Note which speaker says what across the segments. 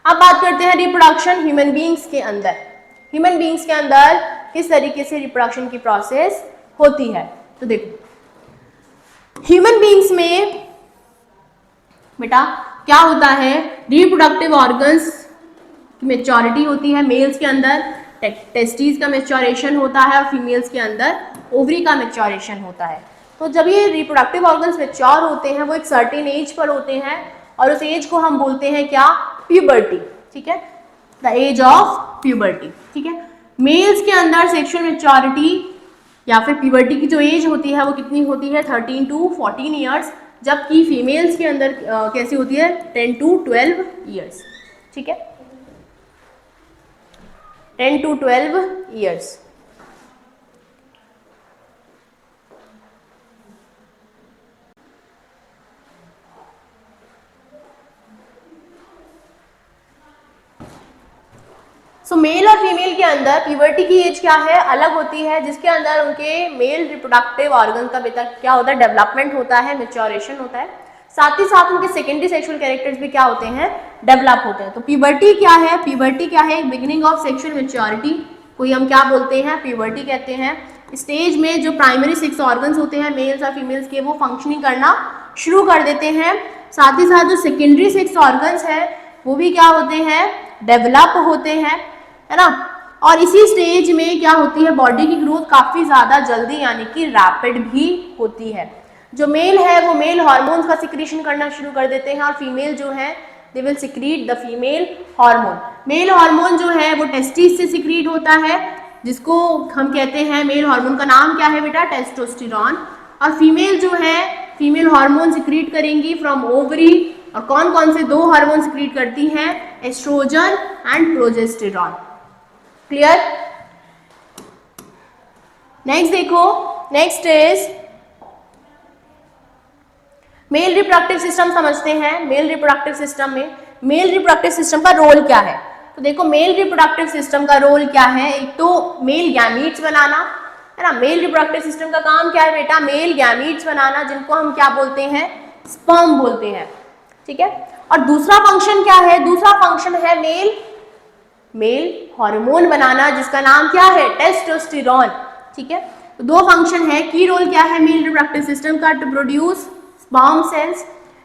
Speaker 1: अब बात करते हैं रिप्रोडक्शन ह्यूमन बीइंग्स के अंदर। ह्यूमन बीइंग्स के अंदर किस तरीके से रिप्रोडक्शन की प्रोसेस होती है। तो देखो ह्यूमन बीइंग्स में बेटा क्या होता है, रिप्रोडक्टिव ऑर्गन्स की मैच्योरिटी होती है मेल्स के अंदर, टेस्टिस का मैच्योरेशन होता है और फीमेल्स के अंदर ओवरी का मैच्योरेशन होता है। तो जब ये रिप्रोडक्टिव ऑर्गन्स मैच्योर होते हैं वो एक सर्टेन एज पर होते हैं और उस एज को हम बोलते हैं क्या, प्यूबर्टी। ठीक है, द एज ऑफ प्यूबर्टी। ठीक है, मेल्स के अंदर सेक्सुअल मैच्योरिटी या फिर प्यूबर्टी की जो एज होती है वो कितनी होती है, 13 to 14 ईयर्स, जबकि फीमेल्स के अंदर कैसी होती है, 10 to 12 ईयर्स। ठीक है, 10 to 12 ईयर्स। सो मेल और फीमेल के अंदर प्यूबर्टी की एज क्या है, अलग होती है, जिसके अंदर उनके मेल रिप्रोडक्टिव ऑर्गन का बेटा क्या होता है, डेवलपमेंट होता है, मैच्योरेशन होता है, साथ ही साथ उनके सेकेंडरी सेक्सुअल कैरेक्टर्स भी क्या होते हैं, डेवलप होते हैं। तो प्यूबर्टी क्या है, प्यूबर्टी क्या है, बिगिनिंग ऑफ सेक्सुअल मैच्योरिटी को हम क्या बोलते हैं, प्यूबर्टी कहते हैं। स्टेज में जो प्राइमरी सेक्स ऑर्गन्स होते हैं मेल्स और फीमेल्स के वो फंक्शनिंग करना शुरू कर देते हैं, साथ ही साथ जो सेकेंडरी सेक्स ऑर्गन्स है वो भी क्या होते हैं, डेवलप होते हैं, है ना। और इसी स्टेज में क्या होती है, बॉडी की ग्रोथ काफी ज्यादा जल्दी यानी कि रैपिड भी होती है। जो मेल है वो मेल हार्मोन्स का सिक्रीशन करना शुरू कर देते हैं और फीमेल जो है they will secrete the female hormone. Male hormone जो है वो टेस्टिस से सिक्रीट होता है, जिसको हम कहते हैं, मेल हार्मोन का नाम क्या है बेटा, टेस्टोस्टेरॉन। और फीमेल जो है फीमेल हार्मोन सिक्रीट करेंगी फ्रॉम ओवरी, और कौन कौन से दो हार्मोन सिक्रीट करती हैं, estrogen and progesterone. Clear. Next देखो, next is male reproductive system समझते हैं। मेल रिप्रोडक्टिव सिस्टम में मेल रिप्रोडक्टिव सिस्टम का रोल क्या है। तो देखो मेल रिप्रोडक्टिव सिस्टम का रोल क्या है, एक तो मेल गैमीट्स बनाना, है ना। मेल रिप्रोडक्टिव सिस्टम का काम क्या है बेटा, मेल गैमीट्स बनाना, जिनको हम क्या बोलते हैं, स्पर्म बोलते हैं। ठीक है, और दूसरा फंक्शन क्या है, दूसरा फंक्शन है मेल हार्मोन बनाना, जिसका नाम क्या है, टेस्टोस्टेरॉन। ठीक है, तो दो फंक्शन है। की रोल क्या है मेल रिप्रोडक्टिव सिस्टम का, टू प्रोड्यूस स्पर्म सेल्स।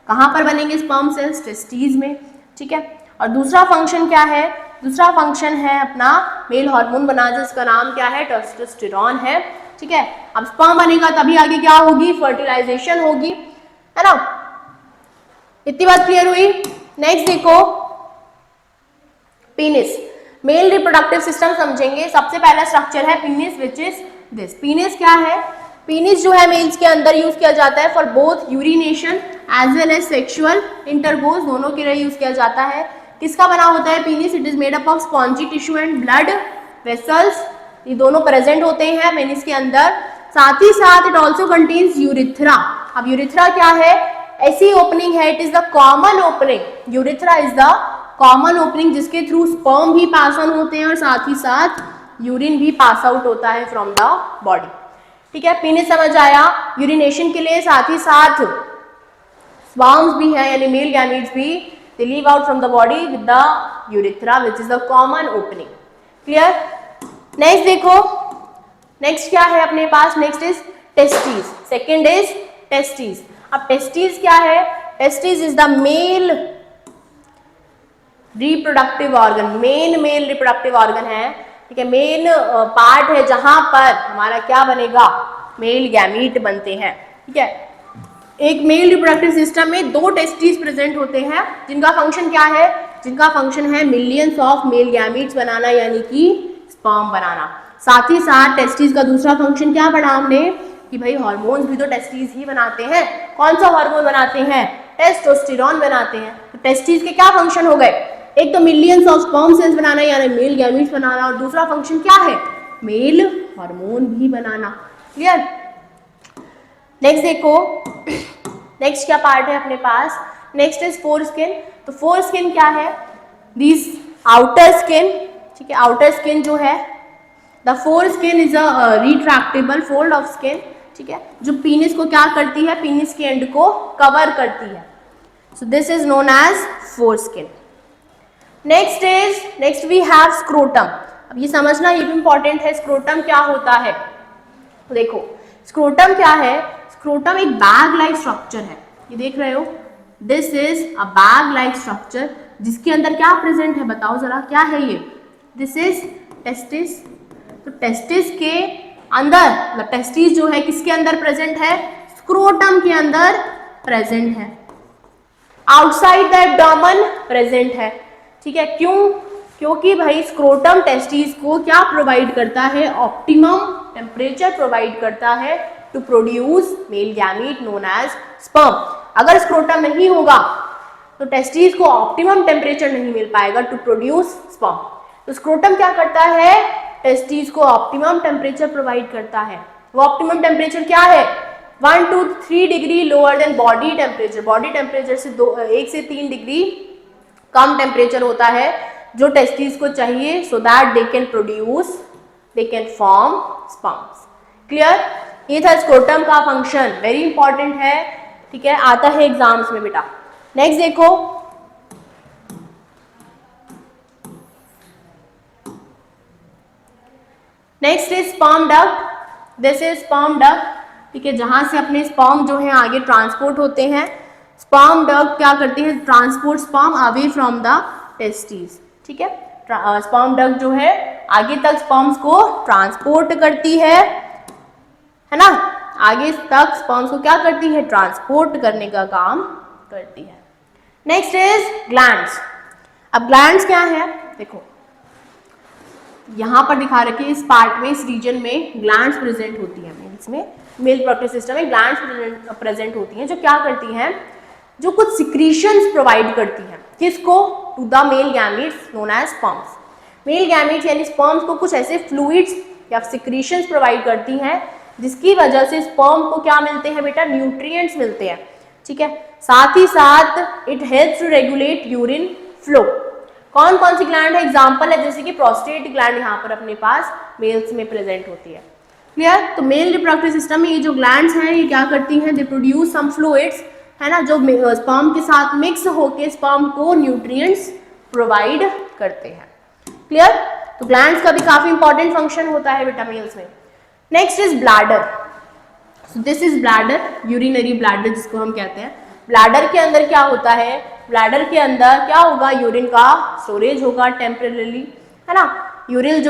Speaker 1: कहां पर बनेंगे स्पर्म सेल्स, टेस्टीज में। ठीक है, और दूसरा फंक्शन क्या है, दूसरा फंक्शन है अपना मेल हार्मोन बनाना, जिसका नाम क्या है, टेस्टोस्टेरॉन है। ठीक है, अब स्पर्म बनेगा तभी आगे क्या होगी, फर्टिलाइजेशन होगी, है ना। इतनी बात क्लियर हुई। नेक्स्ट देखो पीनिस, मेल रिप्रोडक्टिव सिस्टम समझेंगे। सबसे पहला स्ट्रक्चर है penis, which is this. Penis क्या है, पीनिस जो है मेल्स के अंदर यूज किया जाता है for both urination as well as sexual intercourse, दोनों के लिए यूज किया जाता है। किसका बना होता है penis, it is made up of spongy tissue and blood vessels, ये दोनों प्रेजेंट होते हैं पेनिस के अंदर। साथ ही साथ इट ऑल्सो कंटेन्स यूरिथ्रा। अब यूरिथ्रा क्या है, ऐसी ओपनिंग है, it is the common opening, urethra is the common opening जिसके थ्रू स्पर्म भी पास ऑन होते हैं और साथ ही साथ यूरिन भी पास आउट होता है फ्रॉम द बॉडी। ठीक है, पीनिस समझ आया, यूरिनेशन के लिए, साथ ही साथ स्पर्म्स भी है यानी मेल गैमीट्स भी, they leave out from the body with the urethra which is the common opening. Clear. Next देखो, नेक्स्ट क्या है अपने पास, next is testis, second is testis. अब टेस्टिस क्या है, testis is the male reproductive organ, main male reproductive organ है। ठीक है, मेन पार्ट है जहां पर हमारा क्या बनेगा, मेल गैमीट बनते हैं। ठीक है, एक मेल रिप्रोडक्टिव सिस्टम में दो टेस्टिस प्रेजेंट होते हैं, जिनका फंक्शन क्या है, जिनका फंक्शन है मिलियंस ऑफ मेल गैमीट्स बनाना यानी कि स्पर्म बनाना। साथ ही साथ टेस्टिस का दूसरा फंक्शन क्या पढ़ा हमने कि भाई हार्मोन्स भी तो टेस्टिस ही बनाते हैं। कौन सा हार्मोन बनाते हैं, टेस्टोस्टेरॉन बनाते हैं। तो टेस्टिस के क्या फंक्शन हो गए, एक तो मिलियंस ऑफ स्पर्म सेल्स बनाना यानी मेल गैमीट्स बनाना, और दूसरा फंक्शन क्या है, मेल हार्मोन भी बनाना। क्लियर। नेक्स्ट देखो, नेक्स्ट क्या पार्ट है अपने पास, नेक्स्ट इज फोर स्किन। तो फोर स्किन क्या है, दिस आउटर स्किन। ठीक है, आउटर स्किन जो है, the four skin is a retractable fold of skin. ठीक है, जो पीनिस को क्या करती है, पीनिस के एंड को कवर करती है। So this is known as foreskin. Next we have scrotum. अब ये समझना ये भी इंपॉर्टेंट है, स्क्रोटम क्या होता है। देखो स्क्रोटम क्या है, स्क्रोटम एक बैग लाइक स्ट्रक्चर है, ये देख रहे हो, this is a bag like structure, जिसके अंदर क्या प्रेजेंट है बताओ जरा, क्या है ये, दिस इज टेस्टिस। तो टेस्टिस के अंदर, मतलब टेस्टिस जो है किसके अंदर प्रेजेंट है, स्क्रोटम के अंदर प्रेजेंट है, आउटसाइड द एब्डोमेन प्रेजेंट है। ठीक है, क्यों, क्योंकि भाई स्क्रोटम टेस्टिस को क्या प्रोवाइड करता है, ऑप्टिमम टेम्परेचर प्रोवाइड करता है to produce male gamete known as sperm. अगर स्क्रोटम नहीं होगा तो टेस्टिस को ऑप्टिमम टेम्परेचर नहीं मिल पाएगा टू प्रोड्यूस स्पर्म। तो स्क्रोटम क्या करता है, टेस्टिस को ऑप्टिमम टेम्परेचर प्रोवाइड करता है। वो ऑप्टिमम टेम्परेचर क्या है, 1 to 3 degree lower than body temperature. Body temperature से 1 से 3 डिग्री कम टेम्परेचर होता है जो टेस्टिस को चाहिए, so that they can produce, they can form sperms. Clear, ये था स्क्रोटम का फंक्शन, वेरी इंपॉर्टेंट है। ठीक है, आता है एग्जाम्स में बेटा। नेक्स्ट देखो, next is sperm duct. This is sperm duct. ठीक है, जहां से अपने स्पर्म जो है आगे ट्रांसपोर्ट होते हैं। स्पर्म डक्ट क्या करती है, transport sperm away from the testis. ठीक है, स्पर्म डक्ट जो है आगे तक स्पर्म्स को ट्रांसपोर्ट करती है ना, आगे तक स्पर्म्स को क्या करती है, ट्रांसपोर्ट करने का काम करती है। Next is glands. अब ग्लैंड्स क्या है, देखो यहां पर दिखा रखे इस पार्ट में, इस रीजन में ग्लैंड्स प्रेजेंट होती है, इसमें मेल रिप्रोडक्टिव सिस्टम में ग्लैंड्स प्रेजेंट होती हैं, जो क्या करती हैं, जो कुछ सिक्रीशंस प्रोवाइड करती हैं, किसको, to the male gametes known as sperms. Male gametes यानी स्पर्म्स को कुछ ऐसे फ्लूइड्स या सिक्रीशंस प्रोवाइड करती हैं जिसकी वजह से स्पर्म को क्या मिलते हैं बेटा, न्यूट्रिएंट्स मिलते हैं। ठीक है, साथ ही साथ it helps to regulate urine flow. कौन कौन सी ग्लैंड है, एग्जांपल है जैसे कि प्रोस्टेट ग्लैंड यहाँ पर अपने पास मेल्स में प्रेजेंट होती है। क्लियर, तो मेल रिप्रोडक्टिव सिस्टम में ये जो ग्लैंड्स हैं ये क्या करती हैं, दे प्रोड्यूस सम फ्लूइड्स, है ना, जो स्पर्म के साथ मिक्स होके स्पर्म को न्यूट्रिएंट्स प्रोवाइड करते हैं। क्लियर, तो ग्लैंड्स का भी काफी इंपॉर्टेंट फंक्शन होता है बेटा मेल्स में। Next is bladder. So this is bladder, urinary bladder जिसको हम कहते हैं। ब्लैडर के अंदर क्या होता है, ब्लैडर के अंदर क्या होगा, यूरिन का स्टोरेज होगा टेम्परेली, है ना। यूरिन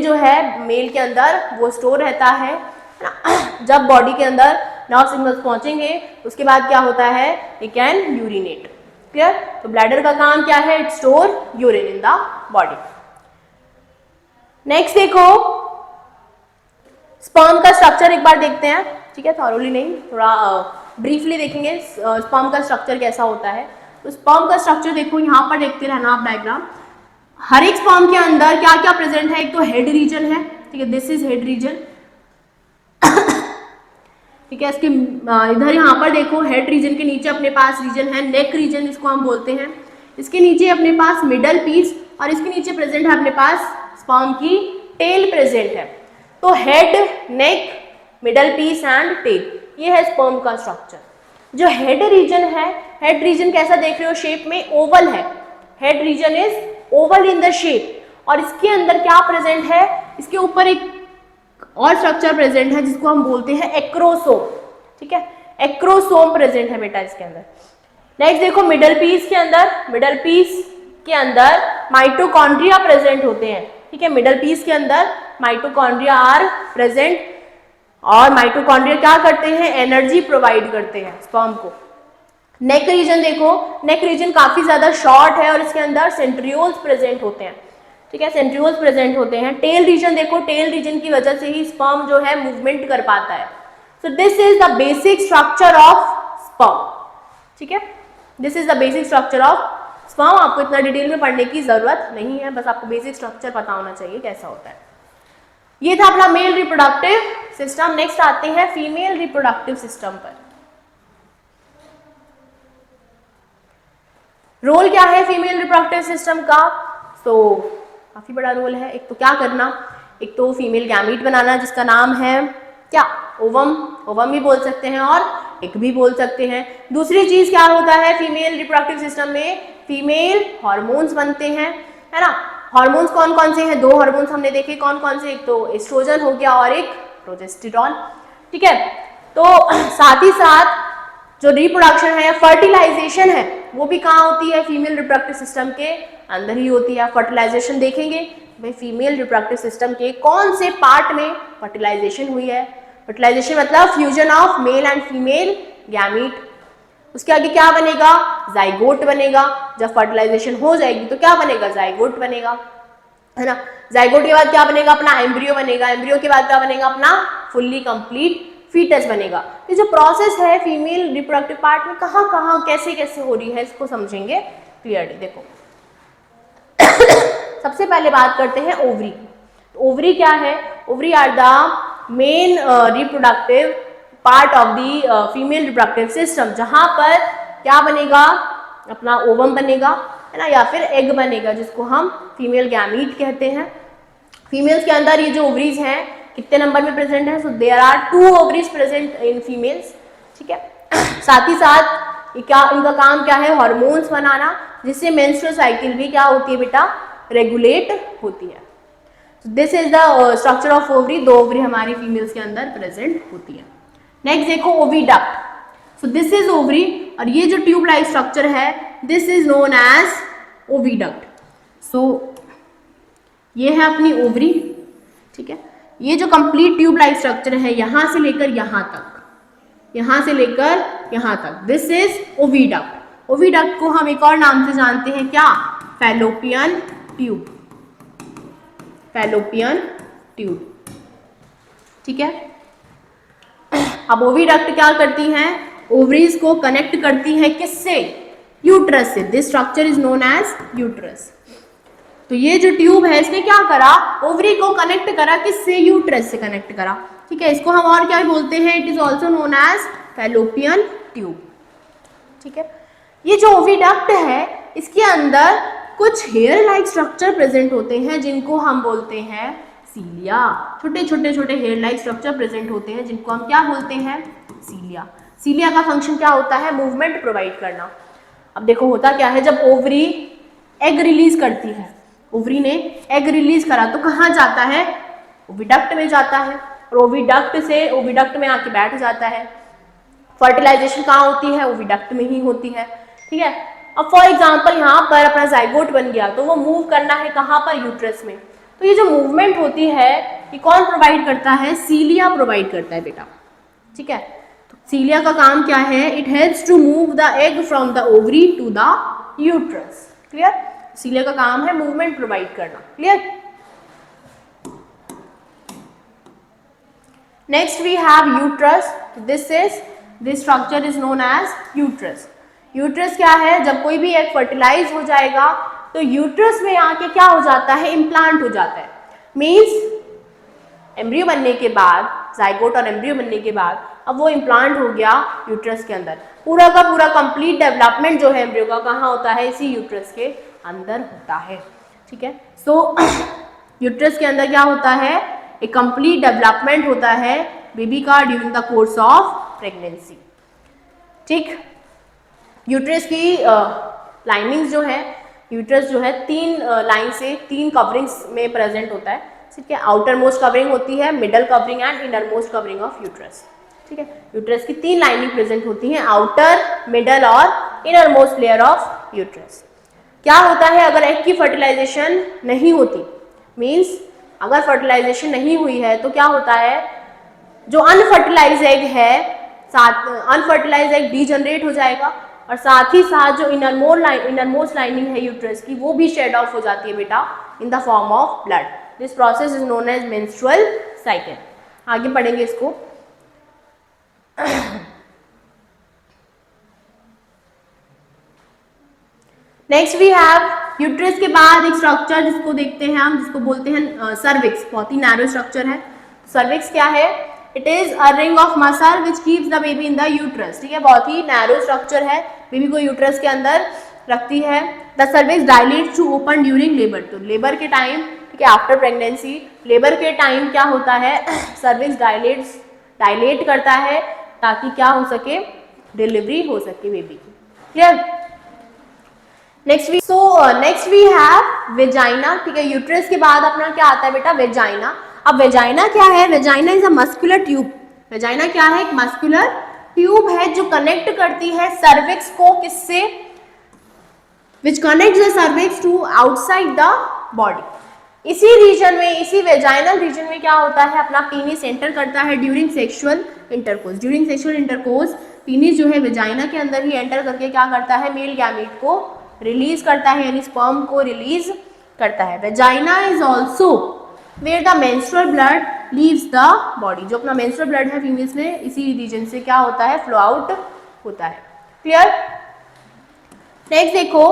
Speaker 1: जो है मेल के अंदर वो स्टोर रहता है ना। जब बॉडी के अंदर नर्व सिग्नल्स पहुंचेंगे उसके बाद क्या होता है, वी कैन यूरिनेट। क्लियर, तो ब्लैडर का काम क्या है, it store urine in the body. Next देखो, स्पर्म का स्ट्रक्चर एक बार देखते हैं। ठीक है, थॉरोली नहीं, थोड़ा ब्रीफली देखेंगे स्पर्म का स्ट्रक्चर कैसा होता है। तो स्पर्म का स्ट्रक्चर देखो, यहाँ पर देखते रहना आप डायग्राम। हर एक स्पर्म के अंदर क्या क्या प्रेजेंट है, एक तो हेड रीजन है, ठीक है, दिस इज हेड रीजन। ठीक है, इसके इधर यहाँ पर देखो हेड रीजन के नीचे अपने पास रीजन है नेक रीजन जिसको हम बोलते हैं। इसके नीचे अपने पास मिडल पीस और इसके नीचे प्रेजेंट है अपने पास स्पर्म की टेल प्रेजेंट है। तो head, neck, middle piece and tail, ये है स्पर्म का स्ट्रक्चर। जो हेड रीजन है, हेड रीजन कैसा देख रहे हो, शेप में ओवल है, head region is oval in the shape. और इसके अंदर क्या प्रेजेंट है, इसके ऊपर एक और स्ट्रक्चर प्रेजेंट है जिसको हम बोलते हैं एक्रोसोम। ठीक है, एक्रोसोम प्रेजेंट है बेटा इसके अंदर। नेक्स्ट देखो मिडल पीस के अंदर, मिडल पीस के अंदर माइटोकॉन्ड्रिया प्रेजेंट होते हैं। ठीक है, मिडल पीस के अंदर माइटोकॉन्ड्रिया आर प्रेजेंट और माइटोकॉन्ड्रिया क्या करते हैं, एनर्जी प्रोवाइड करते हैं स्पर्म को। नेक रीजन देखो, नेक रीजन काफी ज्यादा शॉर्ट है और इसके अंदर सेंट्रियोल्स प्रेजेंट होते हैं। ठीक है, सेंट्रियोल्स प्रेजेंट होते हैं। टेल रीजन देखो, टेल रीजन की वजह से ही स्पर्म जो है मूवमेंट कर पाता है। So this is the basic structure of sperm. ठीक है, this is the basic structure of sperm. आपको इतना डिटेल में पढ़ने की जरूरत नहीं है, बस आपको बेसिक स्ट्रक्चर पता होना चाहिए कैसा होता है। ये था अपना मेल रिप्रोडक्टिव सिस्टम। नेक्स्ट आते हैं फीमेल रिप्रोडक्टिव सिस्टम पर। रोल क्या है फीमेल रिप्रोडक्टिव सिस्टम का, तो काफी बड़ा रोल है। एक तो क्या करना, एक तो फीमेल गैमीट बनाना जिसका नाम है क्या, ओवम, ओवम भी बोल सकते हैं और एग भी बोल सकते हैं। दूसरी चीज क्या होता है फीमेल रिप्रोडक्टिव सिस्टम में, फीमेल हार्मोन्स बनते हैं, है ना। हार्मोन्स कौन कौन से हैं? 2 हार्मोन्स हमने देखे, कौन कौन से? एक तो एस्ट्रोजन हो गया और एक प्रोजेस्टेरॉन, ठीक है। तो साथ ही साथ जो रिप्रोडक्शन है, फर्टिलाइजेशन है, वो भी कहाँ होती है? फीमेल रिप्रोडक्टिव सिस्टम के अंदर ही होती है। फर्टिलाइजेशन देखेंगे भाई फीमेल रिप्रोडक्टिव सिस्टम के कौन से पार्ट में फर्टिलाइजेशन हुई है। फर्टिलाइजेशन मतलब fusion of male and female gamete. उसके आगे क्या बनेगा? जाइगोट बनेगा। जब फर्टिलाइजेशन हो जाएगी तो क्या बनेगा? जाइगोट बनेगा, है ना। जाइगोट के बाद क्या बनेगा? अपना एम्ब्रियो बनेगा। एम्ब्रियो के बाद क्या बनेगा? अपना फुल्ली कंप्लीट फीटस बनेगा। ये जो प्रोसेस है फीमेल रिप्रोडक्टिव पार्ट में कहाँ कहाँ कैसे कैसे हो रही है, इसको समझेंगे क्लियरली। देखो सबसे पहले बात करते हैं ओवरी। ओवरी क्या है? Ovary are the main reproductive part of the female reproductive system, जहां पर क्या बनेगा? अपना ओवम बनेगा, है ना, या फिर एग बनेगा, जिसको हम फीमेल गैमीट कहते हैं। फीमेल्स के अंदर ये जो ओवरीज हैं कितने नंबर में प्रेजेंट है? So there are 2 ovaries present in females, ठीक है। साथ ही साथ क्या इनका काम क्या है? हार्मोन्स बनाना, जिससे मेंस्ट्रुअल साइकिल भी क्या होती है बेटा? रेगुलेट होती है। This is the structure of ovary. 2 ovary हमारी फीमेल्स के अंदर प्रेजेंट होती है। नेक्स्ट देखो oviduct. So this is ovary, और ये जो ट्यूब लाइक स्ट्रक्चर है this is known as oviduct. So ये है अपनी ओवरी, ठीक है। ये जो कंप्लीट ट्यूब लाइक स्ट्रक्चर है यहां से लेकर यहां तक, यहां से लेकर यहां तक, दिस इज ओविडक्ट। ओविडक्ट को हम एक और नाम से जानते हैं, क्या? Fallopian tube. फैलोपियन ट्यूब, ठीक है। अब ओविडक्ट क्या करती हैं? ओवरीज को कनेक्ट करती हैं किससे? यूट्रस से। This structure is known as uterus. तो ये जो ट्यूब है इसने क्या करा? ओवरी को कनेक्ट करा, किससे? यूट्रस से कनेक्ट करा, ठीक है। इसको हम और क्या बोलते हैं? It is also known as fallopian tube, ठीक है। ये जो ओविडक्ट है इसके अंदर कुछ हेयर लाइक स्ट्रक्चर प्रेजेंट होते हैं, जिनको हम बोलते हैं सीलिया। छोटे छोटे छोटे हेयर लाइक स्ट्रक्चर प्रेजेंट होते हैं, जिनको हम क्या बोलते हैं? सीलिया। सीलिया का फंक्शन क्या होता है? मूवमेंट प्रोवाइड करना। अब देखो होता क्या है, जब ओवरी एग रिलीज करती है, ओवरी ने एग रिलीज करा तो कहाँ जाता है? ओविडक्ट में जाता है, और ओविडक्ट से ओविडक्ट में आके बैठ जाता है। फर्टिलाइजेशन कहाँ होती है? ओविडक्ट में ही होती है, ठीक है। अब फॉर एग्जाम्पल यहाँ पर अपना जाइगोट बन गया तो वो मूव करना है कहाँ पर? यूट्रस में। तो ये जो मूवमेंट होती है ये कौन प्रोवाइड करता है? सीलिया प्रोवाइड करता है बेटा, ठीक है। तो सीलिया का काम क्या है? It helps to move the egg from the ovary to the uterus. Clear? Cilia का काम है मूवमेंट प्रोवाइड करना। Clear? Next we have uterus. This structure is known as uterus. Uterus क्या है? जब कोई भी एग फर्टिलाइज हो जाएगा तो यूट्रस में आके क्या हो जाता है? इम्प्लांट हो जाता है। मीन्स एम्ब्रियो बनने के बाद, जाइगोट और एम्ब्रियो बनने के बाद अब वो इम्प्लांट हो गया यूट्रस के अंदर। पूरा का पूरा कंप्लीट डेवलपमेंट जो है एम्ब्रियो का कहाँ होता है? इसी यूट्रस के अंदर होता है, ठीक है। सो यूट्रस के अंदर क्या होता है? एक कंप्लीट डेवलपमेंट होता है बेबी का during the course of pregnancy, ठीक। यूट्रस की लाइनिंग्स जो है, यूट्रस जो है 3 लाइन से 3 कवरिंग्स में प्रेजेंट होता है, ठीक है। आउटर मोस्ट कवरिंग होती है, middle covering and inner most covering of uterus, ठीक है। यूट्रस की 3 लाइनिंग प्रेजेंट होती हैं, आउटर, मिडल और inner most layer of uterus. क्या होता है अगर एग की फर्टिलाइजेशन नहीं होती? मीन्स अगर फर्टिलाइजेशन नहीं हुई है तो क्या होता है? जो अनफर्टिलाइज एग है, अनफर्टिलाइज एग डीजनरेट हो जाएगा, और साथ ही साथ जो इनरमोस्ट लाइनिंग है यूट्रस की वो भी शेड ऑफ हो जाती है बेटा in the form of blood. This process is known as menstrual cycle. आगे पढ़ेंगे इसको। नेक्स्ट वी हैव यूट्रस के बाद एक स्ट्रक्चर जिसको देखते हैं हम, जिसको बोलते हैं सर्विक्स। बहुत ही नैरो स्ट्रक्चर है। सर्विक्स क्या है? It is a ring of muscle which keeps the baby in the uterus, ठीक है। बहुत ही नैरो स्ट्रक्चर है, बेबी को यूट्रस के अंदर रखती है। The cervix dilates to open during labour. तो लेबर के टाइम, ठीक है, आफ्टर प्रेगनेंसी लेबर के टाइम क्या होता है? सर्विक्स डायलेट करता है ताकि क्या हो सके? डिलीवरी हो सके बेबी की। Clear? Next we have vagina, ठीक है। यूट्रस के बाद अपना क्या आता है बेटा, वेजाइना। अब वेजाइना क्या है, vagina is a muscular tube. Vagina क्या है, एक मस्कुलर ट्यूब है जो कनेक्ट करती है सर्विक्स को किससे, which connect the cervix to outside the body. इसी रीजन में, इसी वेजाइनल रीजन में क्या होता है, अपना पीनिस एंटर करता है during sexual intercourse. During sexual intercourse penis जो है वेजाइना के अंदर ही एंटर करके क्या करता है, मेल गैमेट को रिलीज करता है, यानी स्पर्म को रिलीज करता है। Vagina is also where the menstrual blood leaves the body. जो अपना मेंस्ट्रुअल ब्लड है फीमेल्स में, इसी रीजन से क्या होता है, फ्लो आउट होता है। क्लियर। नेक्स्ट देखो,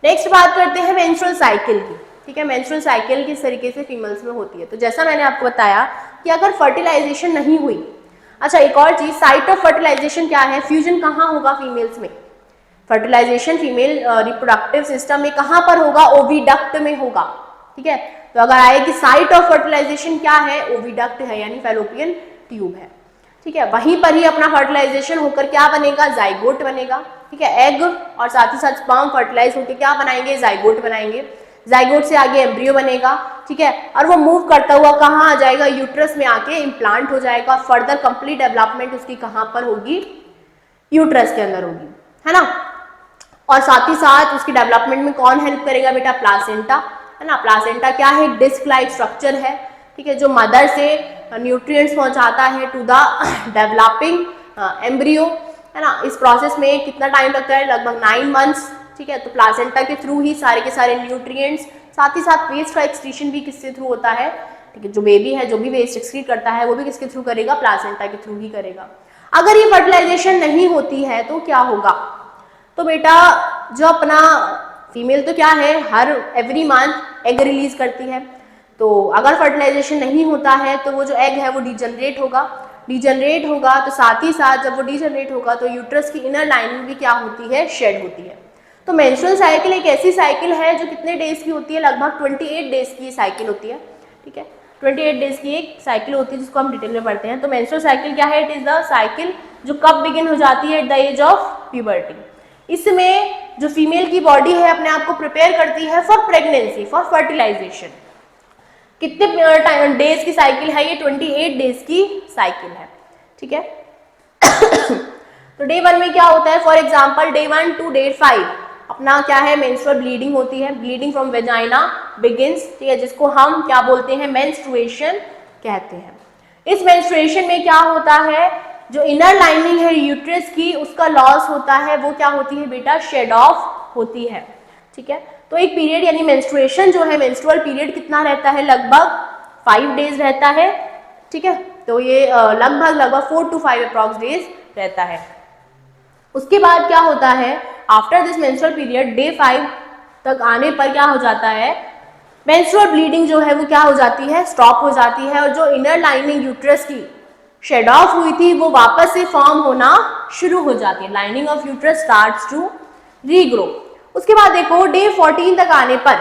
Speaker 1: नेक्स्ट बात करते हैं मेंस्ट्रुअल साइकिल की, ठीक है। मेंस्ट्रुअल साइकिल किस तरीके से फीमेल्स में होती है, तो जैसा मैंने आपको बताया कि अगर फर्टिलाइजेशन नहीं हुई, अच्छा एक और चीज, साइट ऑफ फर्टिलाइजेशन क्या है, फ्यूजन कहाँ होगा फीमेल्स में, फर्टिलाइजेशन फीमेल रिप्रोडक्टिव सिस्टम में कहाँ पर होगा, ओविडक्ट में होगा, ठीक है। तो अगर आए कि साइट ऑफ फर्टिलाइजेशन क्या है, ओविडक्ट है, यानी फैलोपियन ट्यूब है, ठीक है। वहीं पर ही अपना फर्टिलाइजेशन होकर क्या बनेगा, जाइगोट बनेगा, ठीक है। एग और साथ ही साथ स्पर्म फर्टिलाइज होकर क्या बनाएंगे, जाइगोट बनाएंगे। जाइगोट से आगे एम्ब्रियो बनेगा, ठीक है। और वो मूव करता हुआ कहाँ आ जाएगा, यूट्रस में आके इम्प्लांट हो जाएगा। फर्दर कंप्लीट डेवलपमेंट उसकी कहाँ पर होगी, यूट्रस के अंदर होगी, है ना। और साथ ही साथ उसकी डेवलपमेंट में कौन हेल्प करेगा बेटा, प्लासेंटा, है ना। प्लासेंटा क्या है, डिस्क लाइक स्ट्रक्चर है, ठीक है, जो मदर से न्यूट्रिएंट्स पहुंचाता है टू द डेवलपिंग एम्ब्रियो, है ना। इस प्रोसेस में कितना टाइम लगता है, लगभग 9 मंथ्स, ठीक है। तो प्लासेंटा के थ्रू ही सारे के सारे न्यूट्रिएंट्स, साथ ही साथ वेस्ट का एक्सक्रीशन भी किसके थ्रू होता है, ठीक है। जो बेबी है जो भी वेस्ट एक्सक्रीट करता है वो भी किसके थ्रू करेगा, प्लासेंटा के थ्रू ही करेगा। अगर ये फर्टिलाइजेशन नहीं होती है तो क्या होगा, तो बेटा जो अपना फीमेल तो क्या है, हर एवरी मंथ एग रिलीज करती है। तो अगर फर्टिलाइजेशन नहीं होता है तो वो जो एग है वो डिजनरेट होगा, डिजनरेट होगा तो साथ ही साथ जब वो डिजनरेट होगा तो यूट्रस की इनर लाइनिंग भी क्या होती है, शेड होती है। तो मेंस्ट्रुअल साइकिल एक ऐसी साइकिल है जो कितने डेज की होती है, लगभग 28 डेज की साइकिल होती है, ठीक है। 28 डेज की एक साइकिल होती है जिसको हम डिटेल में पढ़ते हैं। तो मेंस्ट्रुअल साइकिल क्या है, इट इज द साइकिल जो कब बिगिन हो जाती है, at the age of puberty. इसमें जो फीमेल की बॉडी है अपने आप को प्रिपेयर करती है फॉर प्रेगनेंसी, फॉर फर्टिलाइजेशन। कितने डेज की साइकिल है ये, 28 डेज की साइकिल है, ठीक है। तो डे 1 में क्या होता है, for example day 1 to day 5 अपना क्या है, मेंस्ट्रुअल ब्लीडिंग होती है, ब्लीडिंग फ्रॉम वेजाइना बिगिंस, ठीक है, जिसको हम क्या बोलते हैं, मेंस्ट्रुएशन कहते हैं। इस मेंस्ट्रुएशन में क्या होता है, जो इनर लाइनिंग है यूट्रस की उसका लॉस होता है, वो क्या होती है बेटा, शेड ऑफ होती है, ठीक है। तो एक पीरियड यानी मेंस्ट्रुएशन जो है, मेंस्ट्रुअल पीरियड कितना रहता है, लगभग 5 डेज रहता है, ठीक है। तो ये लगभग 4 to 5 अप्रॉक्स डेज रहता है। उसके बाद क्या होता है, after this menstrual period day 5 तक आने पर क्या हो जाता है, मेंस्ट्रुअल ब्लीडिंग जो है वो क्या हो जाती है, स्टॉप हो जाती है, और जो इनर लाइनिंग यूट्रस की शेड ऑफ हुई थी वो वापस से फॉर्म होना शुरू हो जाती है। Lining of uterus starts to regrow. उसके बाद देखो डे 14 तक आने पर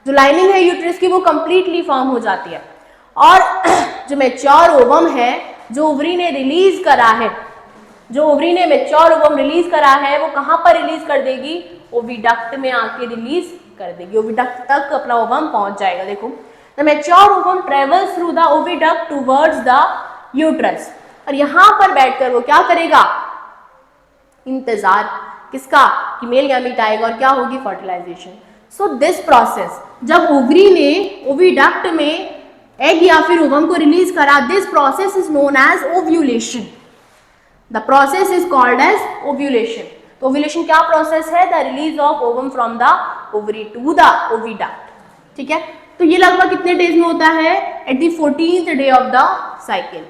Speaker 1: जो लाइनिंग है यूट्रस की वो कंप्लीटली फॉर्म हो जाती है, और जो मैच्योर ओवम है, जो ओवरी ने रिलीज करा है, जो ओवरी ने मैच्योर ओवम रिलीज करा है वो कहाँ पर रिलीज कर देगी, ओविडक्ट में आके रिलीज कर देगी, ओविडक्ट तक अपना ओवम पहुंच जाएगा। देखो the mature ovum travels through the oviduct towards the uterus, और यहां पर बैठकर वो क्या करेगा, इंतजार किसका, कि मेल गैमीट आएगा और क्या होगी, फर्टिलाइजेशन। सो दिस प्रोसेस, जब ओवरी ने ओविडक्ट में एग या फिर ओवम को रिलीज करा, this process is known as ovulation. The process is called as ovulation. तो ओव्यूलेशन क्या प्रोसेस है, the release of ovum from the ovary to the oviduct, ठीक है। तो ये लगभग कितने डेज में होता है, at the 14th day of the cycle.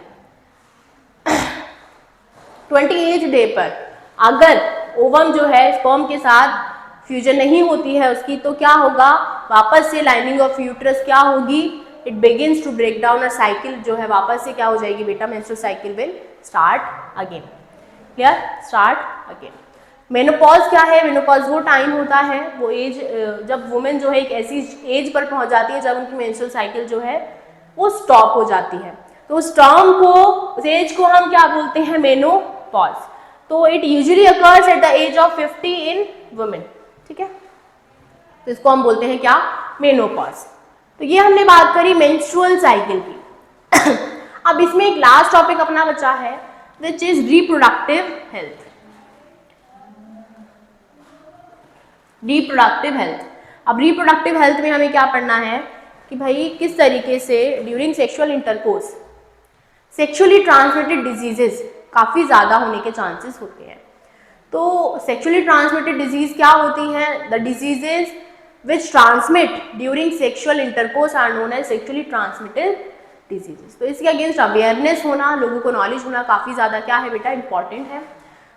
Speaker 1: 28th day पर अगर ओवम जो है स्पर्म के साथ फ्यूजन नहीं होती है उसकी, तो क्या होगा, वापस से लाइनिंग ऑफ यूट्रस क्या होगी, it begins to break down, और साइकिल जो है वापस से क्या हो जाएगी बेटा, menstrual cycle will start again. Clear, start again. Menopause क्या है, मेनोपॉज वो टाइम होता है, वो एज जब वुमेन जो है एक ऐसी एज पर पहुंच जाती है जब उनकी मेंस्ट्रुअल साइकिल जो है वो स्टॉप हो जाती है। तो उस टर्म को, उस एज को हम क्या बोलते हैं, मेनोपॉज। तो it usually occurs at the age of 50 in women, ठीक है। तो इसको हम बोलते हैं क्या, मेनोपॉज। तो ये हमने बात करी मेंस्ट्रुअल साइकिल की। अब इसमें एक लास्ट टॉपिक अपना बचा है which is reproductive health. Reproductive health, अब रिप्रोडक्टिव हेल्थ में हमें क्या पढ़ना है कि भाई किस तरीके से during sexual intercourse sexually transmitted diseases काफ़ी ज़्यादा होने के चांसेस होते हैं। तो सेक्सुअली ट्रांसमिटेड डिजीज क्या होती हैं, the diseases which transmit during sexual intercourse are known as sexually transmitted diseases. तो इसके अगेंस्ट अवेयरनेस होना, लोगों को नॉलेज होना काफ़ी ज़्यादा क्या है बेटा, इंपॉर्टेंट है।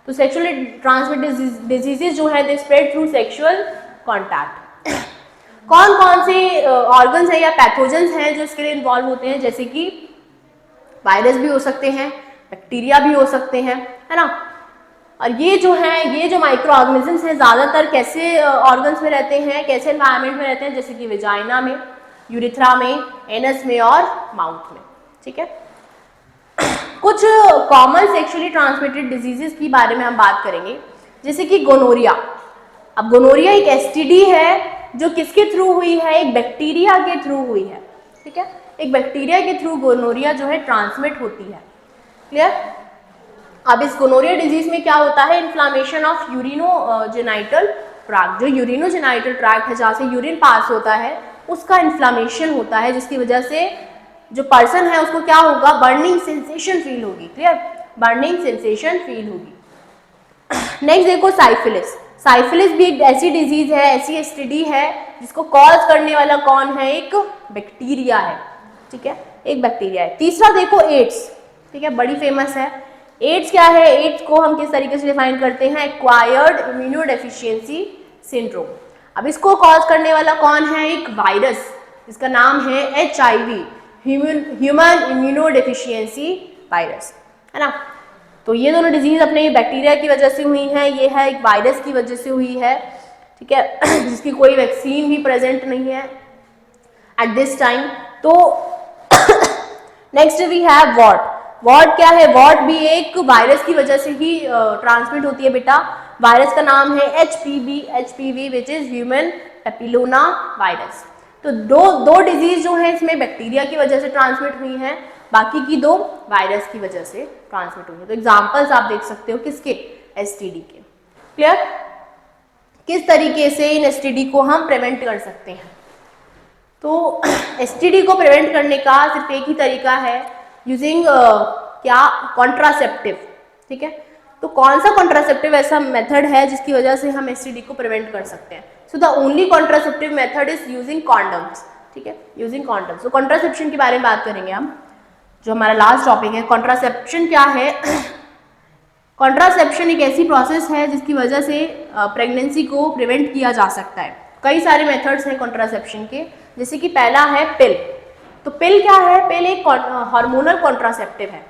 Speaker 1: तो सेक्सुअली ट्रांसमिटेड डिजीजेज जो है they spread through sexual contact. कौन कौन से ऑर्गन्स हैं या पैथोजेंस हैं जो इसके लिए इन्वॉल्व होते हैं, जैसे कि वायरस भी हो सकते हैं, बैक्टीरिया भी हो सकते हैं, है ना। और ये जो है, ये जो माइक्रो ऑर्गेनिजम्स हैं ज़्यादातर कैसे ऑर्गन्स में रहते हैं, कैसे एनवायरनमेंट में रहते हैं, जैसे कि वेजाइना में, यूरिथ्रा में, एनस में और माउथ में, ठीक है। कुछ कॉमन सेक्सुअली ट्रांसमिटेड डिजीजेस के बारे में हम बात करेंगे, जैसे कि गोनोरिया। अब गोनोरिया एक एसटीडी है जो किसके थ्रू हुई है, एक बैक्टीरिया के थ्रू हुई है, ठीक है। एक बैक्टीरिया के थ्रू गोनोरिया जो है ट्रांसमिट होती है, क्लियर। अब इस गोनोरिया डिजीज में क्या होता है, इन्फ्लामेशन ऑफ यूरिनोजेनाइटल ट्रैक्ट। जो यूरिनोजेनाइटल ट्रैक्ट है जहाँ से यूरिन पास होता है उसका इन्फ्लामेशन होता है, जिसकी वजह से जो पर्सन है उसको क्या होगा, बर्निंग सेंसेशन फील होगी, क्लियर, बर्निंग सेंसेशन फील होगी। नेक्स्ट देखो साइफिलिस। साइफिलिस भी एक ऐसी डिजीज है, ऐसी एसटीडी है जिसको कॉज करने वाला कौन है, एक बैक्टीरिया है, ठीक है, एक बैक्टीरिया है। तीसरा देखो एड्स, ठीक है, बड़ी फेमस है। एड्स क्या है, एड्स को हम किस तरीके से डिफाइन करते हैं, एक्वायर्ड इम्यूनोडेफिशिएंसी सिंड्रोम। अब इसको कॉज करने वाला कौन है, एक वायरस, इसका नाम है HIV, ह्यूमन इम्यूनोडेफिशिएंसी वायरस, है ना। तो ये दोनों डिजीज अपने बैक्टीरिया की वजह से हुई हैं, ये है एक वायरस की वजह से हुई है, ठीक है, जिसकी कोई वैक्सीन भी प्रेजेंट नहीं है एट दिस टाइम। तो next we have what. What क्या है, वॉट भी एक वायरस की वजह से ही ट्रांसमिट होती है बेटा। वायरस का नाम है HPV which is human papilloma virus. तो दो डिजीज जो है इसमें बैक्टीरिया की वजह से ट्रांसमिट हुई हैं, बाकी की दो वायरस की वजह से ट्रांसमिट हुई है। तो एग्जांपल्स आप देख सकते हो किसके, एसटीडी के, क्लियर। किस तरीके से इन एसटीडी को हम प्रिवेंट कर सकते हैं। तो एसटीडी को प्रिवेंट करने का सिर्फ एक ही तरीका है, यूजिंग क्या, कॉन्ट्रासेप्टिव, ठीक है। तो कौन सा कॉन्ट्रासेप्टिव ऐसा मेथड है जिसकी वजह से हम एसटीडी को प्रिवेंट कर सकते हैं। So the only contraceptive method is using condoms, ठीक है, यूजिंग कॉन्डम्स। तो कॉन्ट्रासेप्शन के बारे में बात करेंगे हम, जो हमारा लास्ट टॉपिक है। कॉन्ट्रासेप्शन क्या है, कॉन्ट्रासेप्शन एक ऐसी प्रोसेस है जिसकी वजह से प्रेगनेंसी को प्रिवेंट किया जा सकता है। कई सारे मेथड्स हैं कॉन्ट्रासेप्शन के, जैसे कि पहला है पिल। तो पिल क्या है, पिल एक हार्मोनल कॉन्ट्रासेप्टिव है।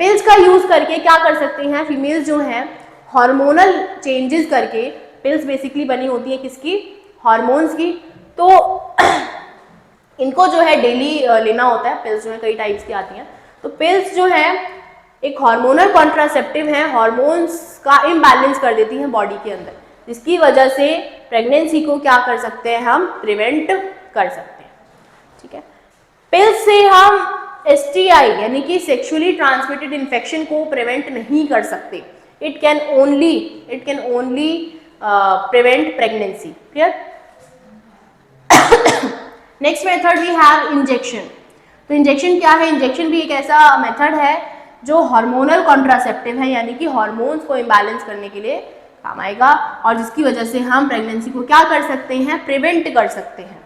Speaker 1: पिल्स का यूज करके क्या कर सकते हैं, फीमेल्स जो हैं हार्मोनल चेंजेस करके, पिल्स बेसिकली बनी होती है किसकी, हार्मोन्स की। तो इनको जो है डेली लेना होता है। पिल्स जो है कई टाइप्स की आती हैं। तो पिल्स जो है एक हार्मोनल कॉन्ट्रासेप्टिव है, हार्मोन्स का इम्बैलेंस कर देती हैं बॉडी के अंदर, जिसकी वजह से प्रेगनेंसी को क्या कर सकते हैं, हम प्रिवेंट कर सकते हैं, ठीक है। पिल्स से हम STI यानी कि सेक्सुअली ट्रांसमिटेड इन्फेक्शन को प्रिवेंट नहीं कर सकते। It can only prevent pregnancy, clear. Next method we have injection. तो इंजेक्शन क्या है, इंजेक्शन भी एक ऐसा मेथड है जो हार्मोनल कॉन्ट्रासेप्टिव है, यानी कि हार्मोन्स को इम्बैलेंस करने के लिए काम आएगा, और जिसकी वजह से हम प्रेगनेंसी को क्या कर सकते हैं, प्रिवेंट कर सकते हैं।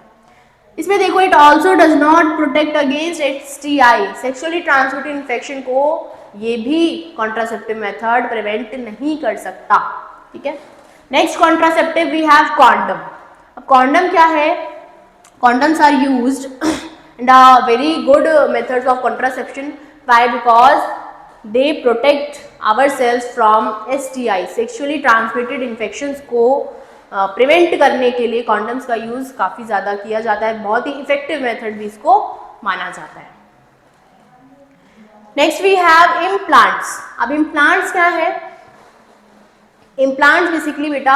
Speaker 1: इसमें देखो, it also does not protect against STI, sexually transmitted infection को ये भी कॉन्ट्रासेप्टिव मेथड प्रिवेंट नहीं कर सकता, ठीक है। Next contraceptive we have condom. अब कॉन्डम क्या है, condoms are used and a very good methods of contraception. Why, because they protect ourselves from STI, sexually transmitted infections को प्रिवेंट करने के लिए कॉन्डम्स का यूज काफ़ी ज़्यादा किया जाता है। बहुत ही इफेक्टिव मेथड भी इसको माना जाता है। Next we have implants. अब इम्प्लांट्स क्या है, इम्प्लांट्स बेसिकली बेटा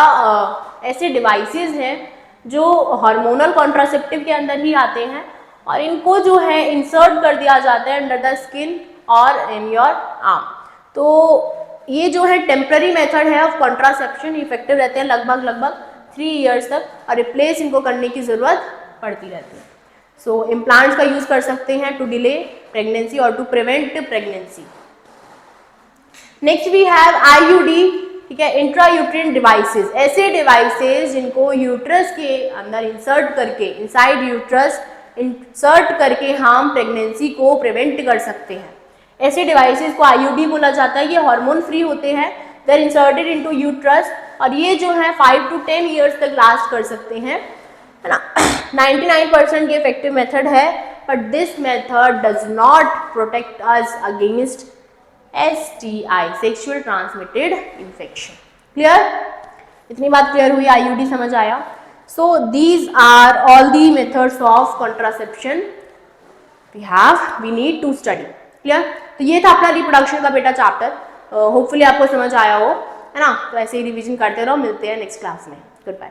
Speaker 1: ऐसे डिवाइसेस हैं जो हार्मोनल कॉन्ट्रासेप्टिव के अंदर ही आते हैं और इनको जो है इंसर्ट कर दिया जाता है अंडर द स्किन और इन योर आर्म। तो ये जो है टेम्पररी मेथड है ऑफ कॉन्ट्रासेप्शन, इफेक्टिव रहते हैं लगभग 3 इयर्स तक और रिप्लेस इनको करने की ज़रूरत पड़ती रहती है। सो इम्प्लांट्स का यूज़ कर सकते हैं टू डिले प्रेगनेंसी और to prevent pregnancy. Next we have IUD, ठीक है, इंट्रायूट्रिन डिवाइसेस, ऐसे डिवाइसेस जिनको यूट्रस के अंदर इंसर्ट करके, इनसाइड यूट्रस इंसर्ट करके हम प्रेगनेंसी को प्रिवेंट कर सकते हैं। ऐसे डिवाइसेस को आईयूडी बोला जाता है। ये हार्मोन फ्री होते हैं, they are inserted into uterus और ये जो है 5 to 10 ईयर्स तक लास्ट कर सकते हैं, है ना। 99% ये इफेक्टिव मेथड है, but this method does not protect us against STI, sexual transmitted infection. Clear? इतनी बात क्लियर हुई? आईयूडी समझ आया? So these are all the methods of contraception we need to study. Clear? तो ये था अपना रिप्रोडक्शन का बेटा चैप्टर। होपफुली आपको समझ आया हो, है ना। तो ऐसे ही रिवीजन करते रहो, मिलते हैं नेक्स्ट क्लास में। Good bye.